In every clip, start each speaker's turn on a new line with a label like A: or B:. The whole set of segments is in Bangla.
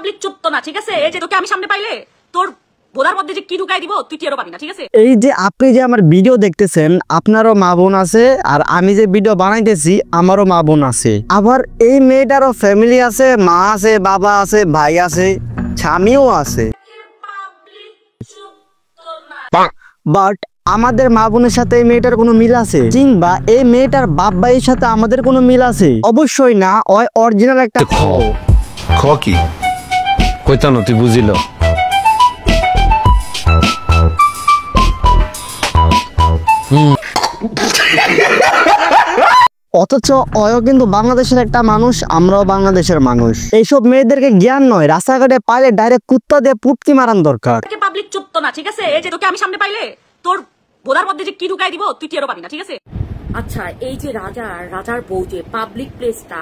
A: পাবলিক চুপতো না, ঠিক আছে? এই যে তোকে আমি সামনে পাইলে তোর বোধার মধ্যে যে কি ঢুকাই দিব তুই টেরও পাবি না, ঠিক আছে?
B: এই যে আপনি যে আমার ভিডিও দেখতেছেন, আপনারও মা বোন আছে, আর আমি যে ভিডিও বানাইতেছি আমারও মা বোন আছে। আবার এই মেয়েটারও ফ্যামিলি আছে, মা আছে, বাবা আছে, ভাই আছে, স্বামীও আছে। বাট আমাদের মা বোনের সাথে এই মেয়েটার কোনো মিল আছে, কিংবা এই মেয়েটার বাপ ভাইয়ের সাথে আমাদের কোনো মিল আছে? অবশ্যই না। ওই অরিজিনাল একটা
C: খ কি কইতানো তুই বুঝিল।
B: অথচ অয় কিন্তু বাংলাদেশের একটা মানুষ, আমরাও বাংলাদেশের মানুষ। এইসব মেয়েদেরকে জ্ঞান নয়, রাস্তাঘাটে পাইলে ডাইরেক্ট কুত্তা দিয়ে পুটকি মারান দরকার।
A: পাবলিক চুপতো না, ঠিক আছে? এই যে তোকে আমি সামনে পাইলে তোর বোধার মধ্যে যে কি ঢুকাই দিব তুই টেরও পাবি না, ঠিক আছে? আচ্ছা, এই যে রাজার বউ যে পাবলিক প্লেসটা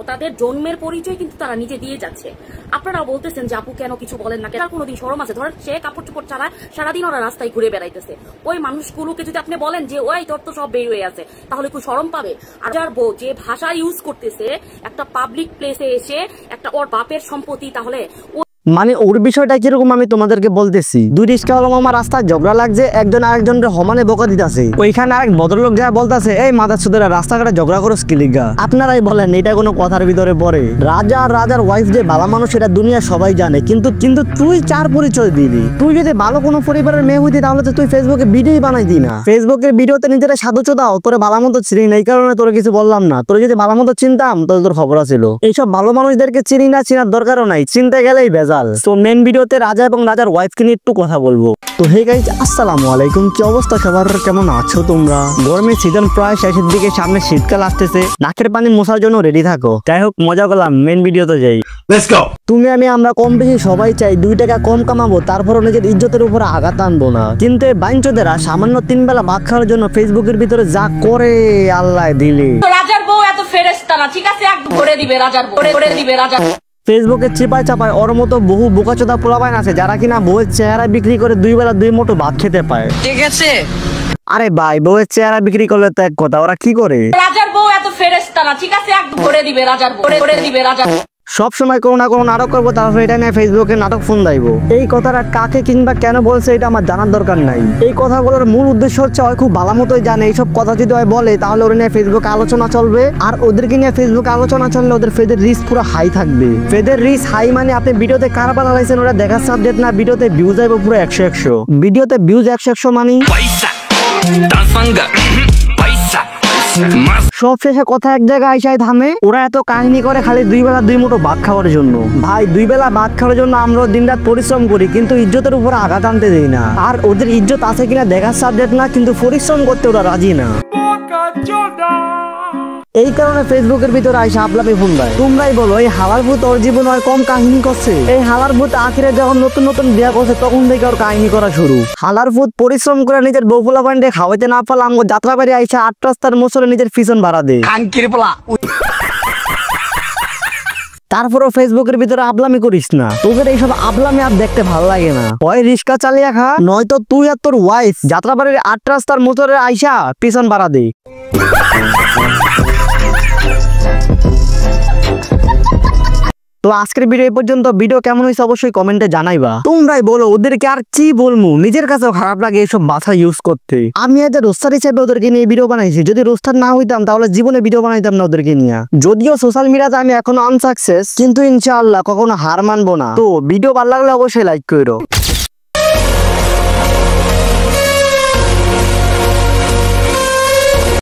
A: তাদের জন্মের পরিচয় কিন্তু তারা নিজে দিয়ে যাচ্ছে। আপনারা বলতেছেন যে আপু কেন কিছু বলেন না, কেন কোনোদিন শরম আছে? ধরেন সে কাপড় চোপড় ছাড়া সারাদিন ওরা রাস্তায় ঘুরে বেড়াইতেছে, ওই মানুষগুলোকে যদি আপনি বলেন যে ওই তোর তো সব বের হয়ে আছে, তাহলে কি শরম পাবে? আর রাজার বউ যে ভাষা ইউজ করতেছে একটা পাবলিক প্লেসে এসে একটা ওর বাপের সম্পত্তি, তাহলে
B: মানে ওর বিষয়টা কিরকম আমি তোমাদেরকে বলতেছি। দুই রিস্কাওয়ালা মামা রাস্তায় ঝগড়া লাগছে, একজন আরেকজনের সমানে বকা দিতেছে। ওইখানে আরেক ভদ্রলোক যা বলতেছে, এই মাদার সুদেরা রাস্তাঘাটে ঝগড়া করো স্কিলিগা। আপনারাই বলেন এটা কোনো কথার ভিতরে পড়ে? রাজা আর রাজার ওয়াইফ যে ভালো মানুষ এটা দুনিয়া সবাই জানে, কিন্তু তুই চার পরিচয় দিবি। তুই যদি ভালো কোনো পরিবারের মেয়ে হইতি তাহলে তো তুই ফেসবুকে ভিডিও বানাই দি না। ফেসবুকের ভিডিওতে নিজেরা সাধুচো দাও, তোরে ভালো মতো চিনি না, এই কারণে তোর কিছু বললাম না। তোর যদি ভালো মতো চিনতাম তাহলে তোর খবর ছিল। এইসব ভালো মানুষদেরকে চিনি না, চিনার দরকারও নাই, চিনতে গেলেই ভেজাল। তো মেন ভিডিওতে রাজা এবং রাজার ওয়াইফকে নিয়ে একটু কথা বলবো। তো হে গাইস, আসসালামু আলাইকুম। কি অবস্থা সবার, কেমন আছো তোমরা? গরমের সিজন প্রায় শেষের দিকে, সামনে শীতকাল আসতেছে, নাকের পানি মোছার জন্য রেডি থাকো। যাই হোক, মজা করলাম, মেন ভিডিওতে যাই।
C: Let's go.
B: তুমি আমরা কম বেশি সবাই চাই 2 টাকা কম কামাবো, তারপরও নিজের ইজ্জতের উপরে আঘাত আনবো না। কিন্তু এই বাইঞ্চোদেরা সামান্য 3 বেলা ভাত খাওয়ার জন্য ফেসবুকের ভিতরে যা করে আল্লাহ দিলে।
A: রাজার বউ এত ফেরেশতা না, ঠিক আছে? একদম করে দিবে রাজার বউ, করে দিবে রাজা।
B: ফেসবুকে চিপায় চাপায় ওর মতো বহু বোকাচোদা পোলাপাইন আছে যারা কিনা বউয়ের চেহারা বিক্রি করে 2 বেলা 2 মুঠো ভাত খেতে পায়, ঠিক আছে? আরে ভাই, বউয়ের চেহারা বিক্রি করলে তো এক কথা, ওরা কি করে?
A: রাজার বউ এত ফেরেশতা না, ঠিক আছে? একদম করে দিবে রাজার বউ, করে দিবে রাজা।
B: সব সময় কোনো না কোনো নাটক করবো, তারপর এটা নিয়ে ফেসবুকে নাটক ফোন দাইবো। এই কথাটা কাকে কিংবা কেন বলছে এটা আমার জানার দরকার নাই। এই কথাগুলোর মূল উদ্দেশ্য হচ্ছে ওই খুব ভালো মতোই জানে এইসব কথা যদি ওই বলে তাহলে ওরা নিয়ে ফেসবুকে আলোচনা চলবে, আর ওদেরকে নিয়ে ফেসবুকে আলোচনা চললে ওদের ফেদের রিচ পুরো হাই থাকবে। ফেদের রিচ হাই মানে আপনি ভিডিওতে কারা বানাইছেন ওরা দেখার সাবজেক্ট না, ভিডিওতে ভিউজ আইবো পুরো 100 ভিডিওতে ভিউজ 100 মানে সব শেষে কথা এক জায়গায় আইসাই থামে। ওরা এত কাহিনী করে খালি 2 বেলা 2 মুঠো ভাত খাওয়ার জন্য। ভাই, 2 বেলা ভাত খাওয়ার জন্য আমরা দিনরাত পরিশ্রম করি, কিন্তু ইজ্জতের উপর আঘাত আনতে দেই না। আর ওদের ইজ্জত আছে কিনা দেখার সাবজেক্ট না, কিন্তু পরিশ্রম করতে ওরা রাজি না। এই কারণে ফেসবুকের ভিতরে আইসা আপলাপে ফোন দেয়। তোমরাই বলো, এই হালার ভূত ওর জীবন আর কম কাহিনী করছে? এই হালার ভূত আখিরে যখন নতুন নতুন বিয়া করছে তখন থেকে ওর কাহিনী করা শুরু। হালার ভূত পরিশ্রম করে নিজের বউ পোলা পান্ডে খাওয়াইতে না পারলে আমগো যাত্রা বাড়ি আইসা 8 রাস্তার মোচরে নিজের পিছন ভাড়া দেয়। তারপরও ফেসবুকের ভিতরে আবলামি করিস না, তোদের এইসব আবলামি আর দেখতে ভালো লাগে না। হয় রিক্সা চালিয়ে খা, নয়তো তুই আর তোর ওয়াইফ যাত্রাবাড়ির 8 রাস্তার মোচরে আইসা পিছন ভাড়া দে। তো আজকের ভিডিও এই পর্যন্ত। ভিডিও কেমন হয়েছে অবশ্যই কমেন্টে জানাইবা। তোমরাই বলো, ওদেরকে আর কি বলবো, নিজের কাছেও খারাপ লাগে এইসব ভাষা ইউজ করতে। আমি এদের রোস্টার হিসেবে ওদেরকে নিয়ে ভিডিও বানাইছি, যদি রোস্টার না হইতাম তাহলে জীবনে ভিডিও বানাইতাম না ওদেরকে নিয়ে। যদিও সোশ্যাল মিডিয়াতে আমি এখনো আনসাকসেস, কিন্তু ইনশাআল্লাহ কখনো হার মানবো না। তো ভিডিও ভালো লাগলে অবশ্যই লাইক করো।